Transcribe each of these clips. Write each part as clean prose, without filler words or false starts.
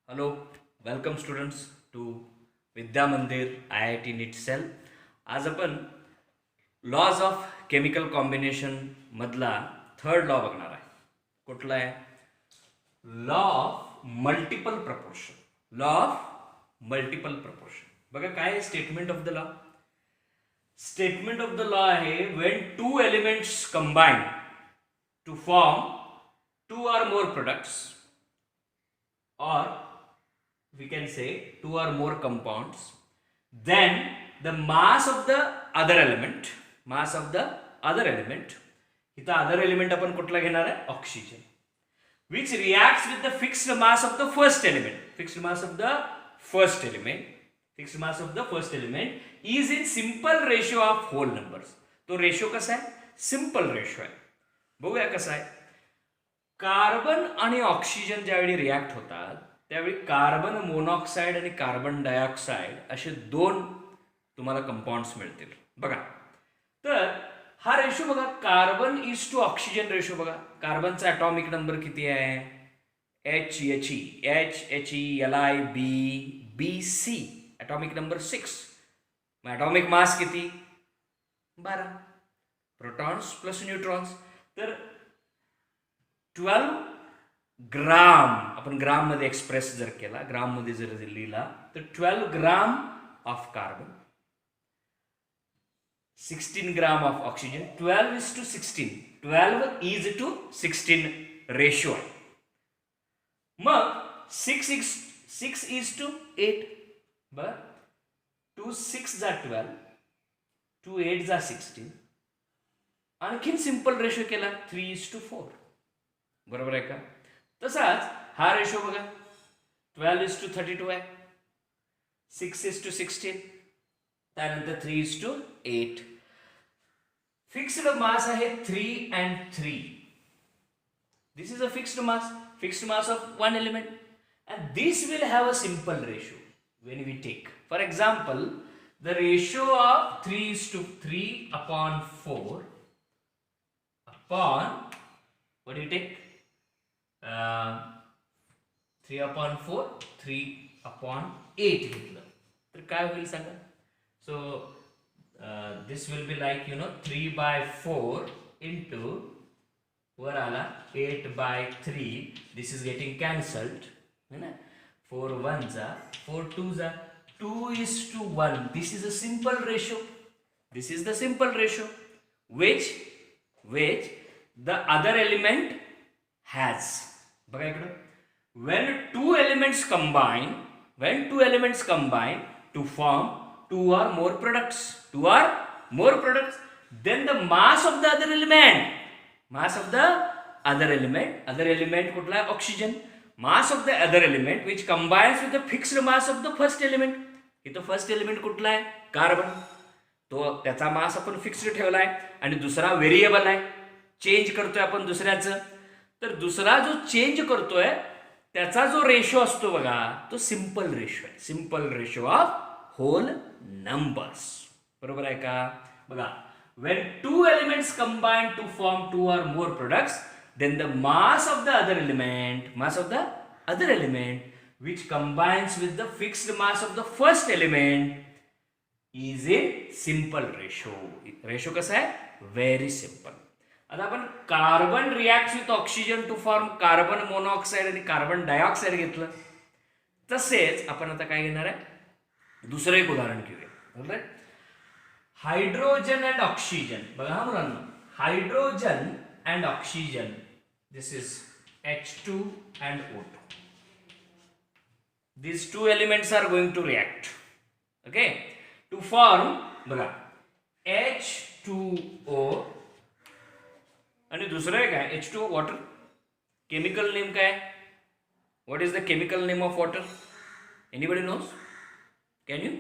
Hello, welcome students to विद्या मंदिर IIT NIT cell. आज आपण लॉज ऑफ केमिकल कॉम्बिनेशन मधला थर्ड लॉ बघणार आहे. कुठला आहे? Law of multiple proportion. Law of multiple proportion. बघा काय आहे statement of the law. Statement of the law आहे when two elements combine to form two or more products, or we can say two or more compounds, then the mass of the other element इथं other element आपण कुठला घेणार आहे? Oxygen, which reacts with the fixed mass of the first element is in simple ratio of whole numbers. तो ratio कसा आहे? Simple ratio आहे. बघूया कसा आहे. कार्बन आणि ऑक्सिजन ज्यावेळी रिॲक्ट होतात त्यावेळी कार्बन मोनॉक्साईड आणि कार्बन डायऑक्साईड असे दोन तुम्हाला कंपाऊंड्स मिळतील. बघा तर हा रेशो बघा, carbon is to oxygen ratio बघा. कार्बनचा ॲटॉमिक नंबर किती आहे? HELIBBC atomic number 6. मग ॲटॉमिक मास किती? 12. Protons plus neutrons. तर 12 ग्राम आपण ग्राम मध्ये एक्सप्रेस जर केला, ग्राम मध्ये जर लिहिला तर 12 gram of carbon, 16 gram of oxygen. 12:16, 12:16 ratio आहे. मग 6:8 बर, 2 6 जा 12, 2 8 जा 16. आणखीन सिंपल रेशो केला 3:4. बरोबर आहे का? तसाच हा रेशो बघा, 12:32 आहे, 6:16, त्यानंतर 3:8. फिक्स्ड मास आहे 3 and 3. This is a fixed mass of one element, and this will have a simple ratio when we take, for example, the ratio of 3:3/4 upon, what do you take? 3/4, 3/8 घेतलं तर काय होईल सांगा. So this will be like 3/4 into वर आला 8/3. दिस is getting cancelled है ना. 4 1 जा, 4 2 जा, 2:1. This is a simple ratio which the other element has. बघा इकडं, when two elements combine to form two or more products, then the mass of the other element कुठला? Oxygen. mass of the other element which combines with the fixed mass of the first element. इथं first element कुठला आहे? Carbon. तो त्याचा मास आपण fixed ठेवलाय आणि दुसरा व्हेरिएबल आहे, चेंज करतोय आपण दुसऱ्याचं. तर दुसरा जो चेंज करतोय त्याचा जो रेशो असतो बघा, तो simple ratio of whole numbers. बरोबर आहे का? बघा, when two elements combine to form two or more products, then the mass of the other element which combines with the fixed mass of the first element is a simple ratio कसा आहे? Very simple. आता आपण carbon react with oxygen two form carbon monoxide आणि carbon dioxide घेतलं. तसेच आपण आता काय घेणार आहे? दुसरं एक उदाहरण घेऊया. Hydrogen and oxygen. बघा हा मुलांना, hydrogen and oxygen, this is H2 and O2. These two elements are going to react, okay, to form बघा H2O आणि दुसरं एक आहे H2O वॉटर. केमिकल नेम काय? What is the chemical name of water? Anybody knows? Can you?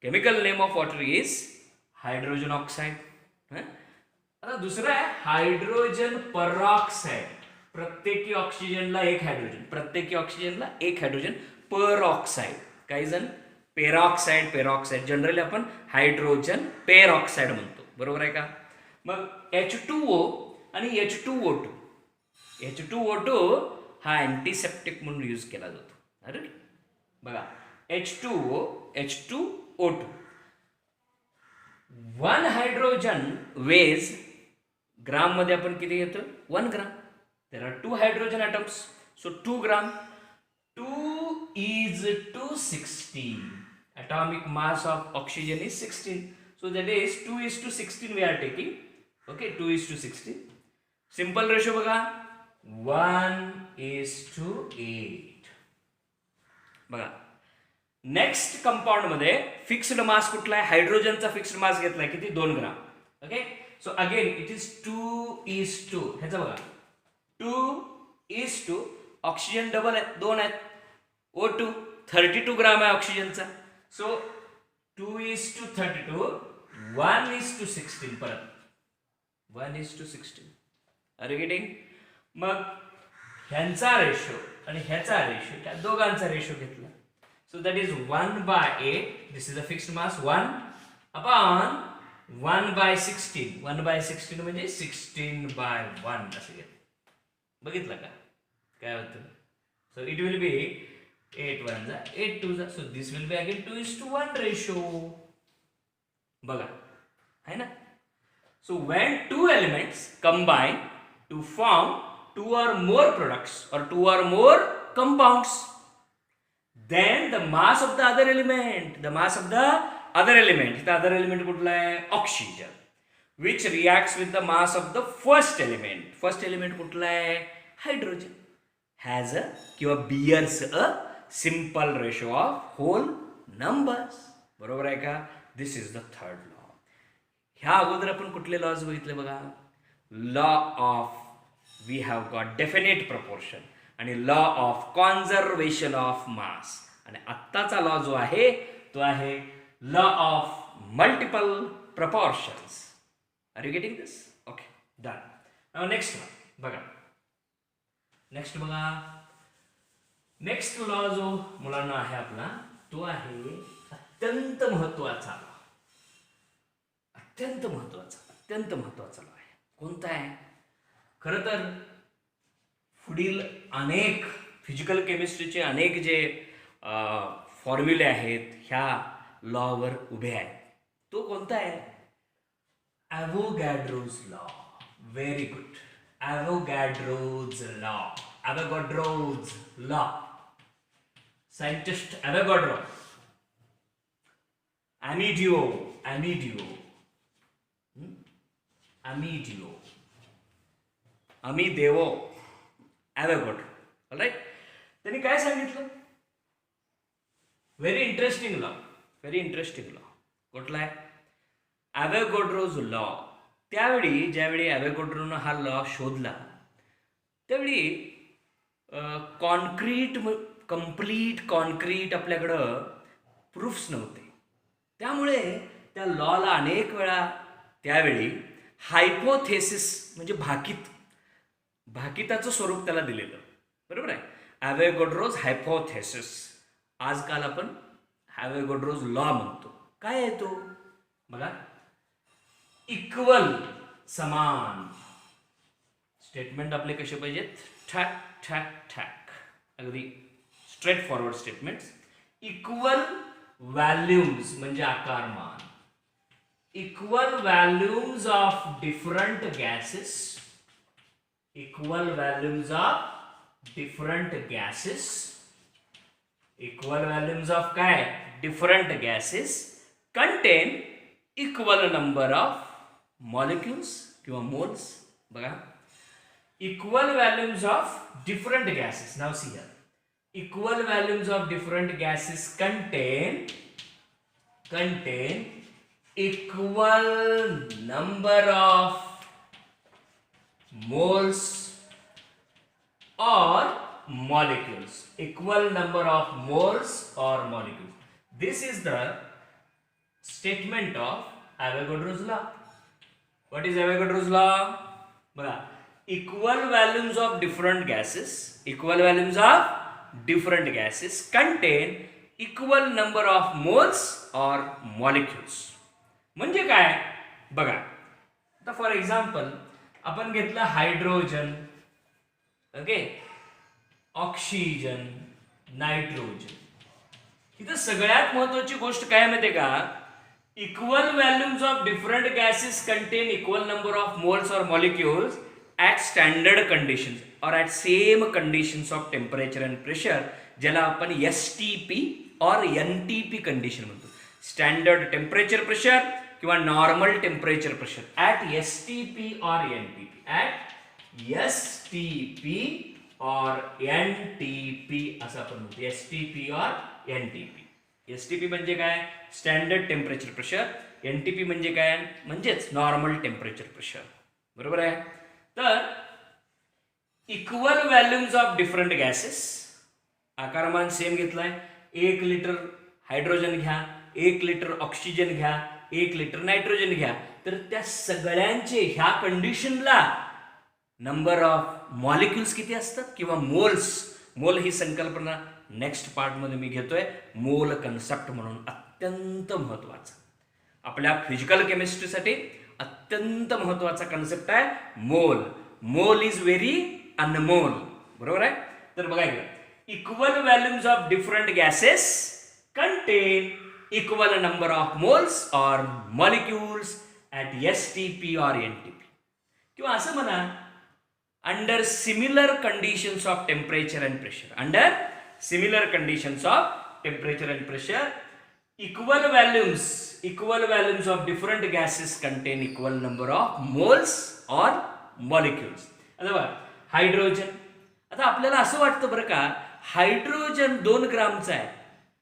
Chemical name of water is hydrogen oxide. आता दुसरं आहे hydrogen परऑक्साईड. प्रत्येकी ऑक्सिजनला एक हायड्रोजन पर ऑक्साईड. काही जण पेरॉक्साईड, जनरली आपण हायड्रोजन पेरऑक्साईड म्हणतो. बरोबर आहे का? मग H2O आणि H2O2 हा अँटीसेप्टिक म्हणून यूज केला जातो. अरे बघा H2O H2O2 one hydrogen veg ग्राम मध्ये आपण किती घेतो 1 gram. There are 2 hydrogen atoms so 2 gram. 2:16. Atomic mass of oxygen is 16. So that is 2:16 we are taking. Okay, 2:16. Simple ratio बघा 1:8. बघा नेक्स्ट कंपाऊंड मध्ये फिक्स्ड मास कुठला आहे? हायड्रोजनचा फिक्स्ड मास घेतलाय किती 2 gram. Okay so again it is 2:2. ह्याचं बघा 2:2. ऑक्सिजन डबल आहे 2 आहेत. O2 32 ग्राम आहे ऑक्सिजनचा. सो 2:32 1:16 परत 1:16. Are you getting? मग ह्यांचा रेशो आणि ह्याचा रेशो त्या दोघांचा रेशो घेतला. So that is 1/8. This is a fixed mass 1 upon 1/16. 1/16 म्हणजे 16/1 असं घेतलं. बघितलं का काय होतं? सो इट विल बी 8 1 जा 8 2 जा. So this will be again 2:1 ratio. बघा है ना. So when two elements combine to form 2 or more products or 2 or more compounds, then the mass of the other element, the other element कुठला आहे? Oxygen, which reacts with the mass of the first element कुठला आहे? Hydrogen, has a किंवा bears a simple ratio of whole numbers. बरोबर आहे का? This is the third law. ह्या अगोदर आपण कुठले लॉज बघितले बघा? Law of we have got definite proportion आणि law of conservation of mass. आणि आत्ताचा लॉ जो आहे तो आहे law of multiple proportions. Are you getting this? Okay done. Now next बघा. नेक्स्ट लॉ जो मुलांना आहे आपला तो आहे अत्यंत महत्वाचा लॉ आहे. कोणता आहे? खरं तर पुढील अनेक फिजिकल केमिस्ट्रीचे अनेक जे फॉर्म्युले आहेत ह्या लॉवर उभे आहेत. तो कोणता आहे? Avogadro's law. Very good. Avogadro's law. Scientist Avogadro. Amidio. Amedeo Avogadro. Alright. त्यांनी काय सांगितलं? Very interesting law. कुठला आहे? Avogadro's law. त्यावेळी ज्यावेळी ॲव्होगॅड्रोनं हा लॉ शोधला त्यावेळी कंप्लीट कॉन्क्रीट आपल्याकडं प्रूफ्स नव्हते. त्यामुळे त्या लॉला अनेक वेळा त्यावेळी हायपोथेसिस म्हणजे भाकिताचं स्वरूप त्याला दिलेलं. बरोबर आहे. ॲव्होगॅड्रोज हायपोथेसिस. आजकाल आपण ॲव्होगॅड्रोज लॉ म्हणतो. काय आहे तो? बघा इक्वल समान. स्टेटमेंट आपले कसे पाहिजेत? ठॅक अगदी straightforward statements. Equal volumes म्हणजे आकारमान. Equal volumes of different gases. Equal volumes of काय? Different gases contain equal number of molecules किंवा मोल्स. बघा equal volumes of different gases. Now see here. Equal values of different gases contain equal number of moles or molecules. This is the statement of Avogadro's law. What is Avogadro's law? बघा equal values of different gases contain equal number of moles or molecules. म्हणजे काय? बघा आता for example आपण घेतलं hydrogen, okay, oxygen, nitrogen. इथं सगळ्यात महत्वाची गोष्ट काय माहितीये का, equal volumes of different gases contain equal number of moles or molecules at standard conditions or at same conditions of temperature and pressure, ज्याला आपण STP और NTP कंडिशन म्हणतो. स्टँडर्ड टेम्परेचर प्रेशर किंवा normal temperature pressure at STP or NTP, at STP or NTP असं आपण म्हणतो. STP or NTP. STP म्हणजे काय, standard temperature pressure. NTP म्हणजे काय, म्हणजेच नॉर्मल टेम्परेचर प्रेशर. बरोबर आहे. तर equal volumes of different gases, आकारमान सेम घेतलाय. 1 लिटर हायड्रोजन घ्या, 1 लिटर ऑक्सिजन घ्या, 1 लिटर नायट्रोजन घ्या, तर त्या सगळ्यांचे ह्या कंडिशनला नंबर ऑफ मॉलिक्युल्स किती असतात किंवा मोल्स. मोल ही संकल्पना नेक्स्ट पार्टमध्ये मी घेतोय. मोल कन्सेप्ट म्हणून अत्यंत महत्वाचा, आपल्या फिजिकल केमिस्ट्रीसाठी अत्यंत महत्वाचा कन्सेप्ट आहे मोल. मोल इज व्हेरी अनमोल. बरोबर आहे. तर बघा इकडे, equal volumes of different gases contain equal number of moles or molecules at STP or NTP. किंवा असं म्हणा, under similar conditions of temperature and pressure. Under similar conditions of temperature and pressure, equal volumes of different gases contain equal number of moles or molecules. आता बघा, hydrogen. आता आपल्याला असं वाटतं बरं का, हायड्रोजन 2 ग्रामचं आहे,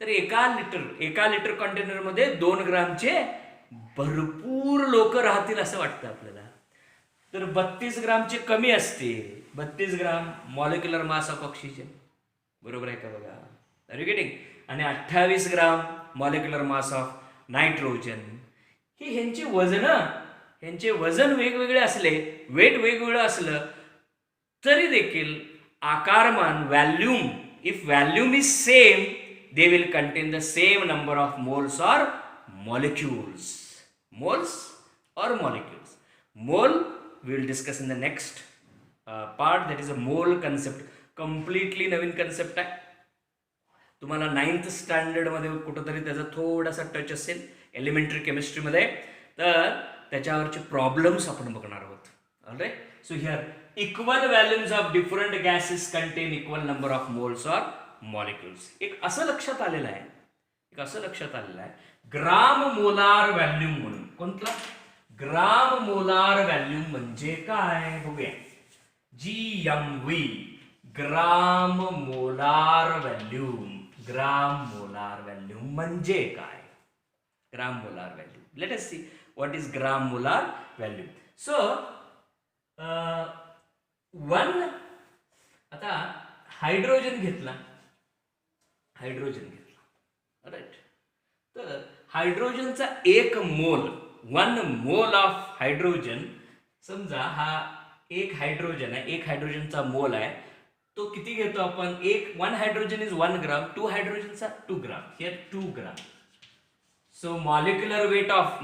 तर एका लिटर कंटेनरमध्ये 2 ग्रामचे भरपूर लोक राहतील असं वाटतं आपल्याला. तर 32 ग्रामचे कमी असतील. 32 gram molecular mass of oxygen. बरोबर आहे का बघा, आर यू गेटिंग. आणि 28 ग्राम मॉलिक्युलर मास ऑफ नायट्रोजन. ही ह्यांचे वजन वेगवेगळे असले, वेट वेगवेगळं असलं तरी देखील आकारमान, volume, if volume is same, they will contain the same number of moles or molecules. Moles or molecules. Mole we will discuss in the next part, that is a mole concept. Completely Naveen concept आहे. तुम्हाला 9th standard मध्ये कुठंतरी त्याचा थोडासा touch असेल elementary केमिस्ट्रीमध्ये, तर त्याच्यावरचे problems आपण बघणार आहोत. Alright. So here equal volumes of different gases contain equal number of moles or molecules. एक असं लक्षात आलेलं आहे, ग्राम मोलार व्हॅल्यूम म्हणून. कोणता ग्राम मोलार व्हॅल्यूम म्हणजे काय बघूया. GMV, gram molar volume. Gram molar volume म्हणजे काय, gram molar volume. Let us see what is gram molar volume. So आता हायड्रोजन घेतला, राईट. तर हायड्रोजनचा 1 मोल ऑफ हायड्रोजन, समजा हा 1 हायड्रोजन आहे, 1 हायड्रोजनचा मोल आहे, तो किती घेतो आपण, 1 हायड्रोजन इज 1 ग्राम, 2 हायड्रोजनचा 2 gram, here 2 gram. So molecular weight of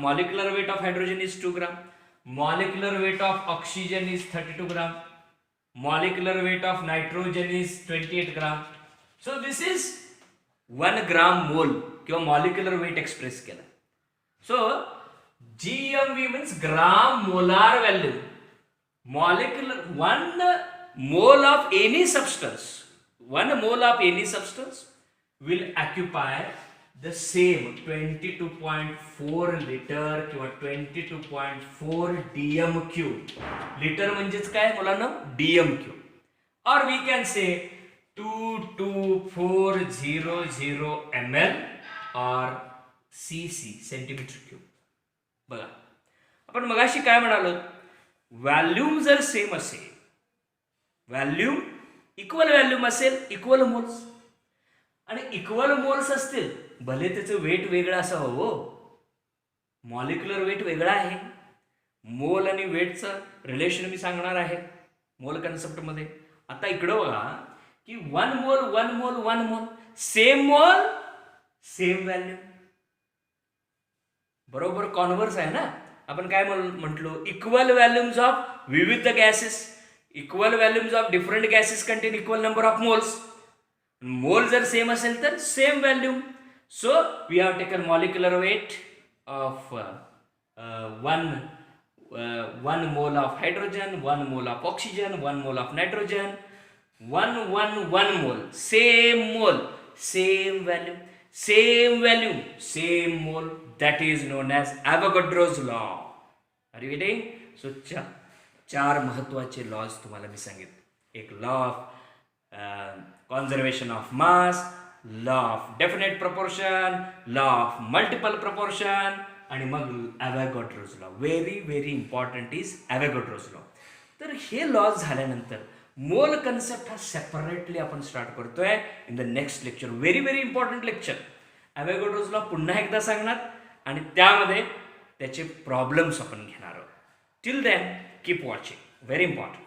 hydrogen is 2 gram. Molecular weight of oxygen is 32 gram. Molecular weight of nitrogen is 28 gram. So this is 1 gram mole किंवा molecular weight express केला. So GMV means gram molar value. Molecular 1 mole of any substance will occupy the same 22.4 litre किंवा 22.4 DMQ. Litre म्हणजेच काय मुलांना, DMQ. or we can say 22400 ml or cc, centimetre cube. बघा, आपण मगाशी काय म्हणालो, व्हॅल्यूम जर सेम असेल, व्हॅल्यूम इक्वल व्हॅल्यूम असेल, इक्वल मोल्स, आणि इक्वल मोल्स असतील, भले त्याचं वेट वेगळं असावं हो, मॉलिक्युलर वेट वेगळा आहे. मोल आणि वेटचं रिलेशन मी सांगणार आहे मोल कन्सेप्टमध्ये. आता इकडं बघा की 1 मोल, सेम मोल सेम व्हॅल्यू. बरोबर कॉन्व्हर्स आहे ना. आपण काय म्हटलो, इक्वल व्हॅल्यूम्स ऑफ विविध gases, equal volumes of different gases contain equal number of moles. Mole जर सेम असेल तर same value. So we have taken molecular weight of one mole of hydrogen, 1 mole of oxygen, 1 mole of nitrogen, 1 मोल, same value, same mole. That is known as Avogadro's law. Are you getting? So चार महत्वाचे lodge तुम्हाला मी सांगितले. एक law of conservation of mass, law of definite proportion, law of multiple proportion आणि मग Avogadro's law. Very important is Avogadro's law. तर हे लॉज झाल्यानंतर मोल कन्सेप्ट हा सेपरेटली आपण स्टार्ट करतोय in the next lecture. Very important lecture. Avogadro's law पुन्हा एकदा सांगणार आणि त्यामध्ये त्याचे प्रॉब्लेम्स आपण घेणार आहोत. Till then keep watching. Very important.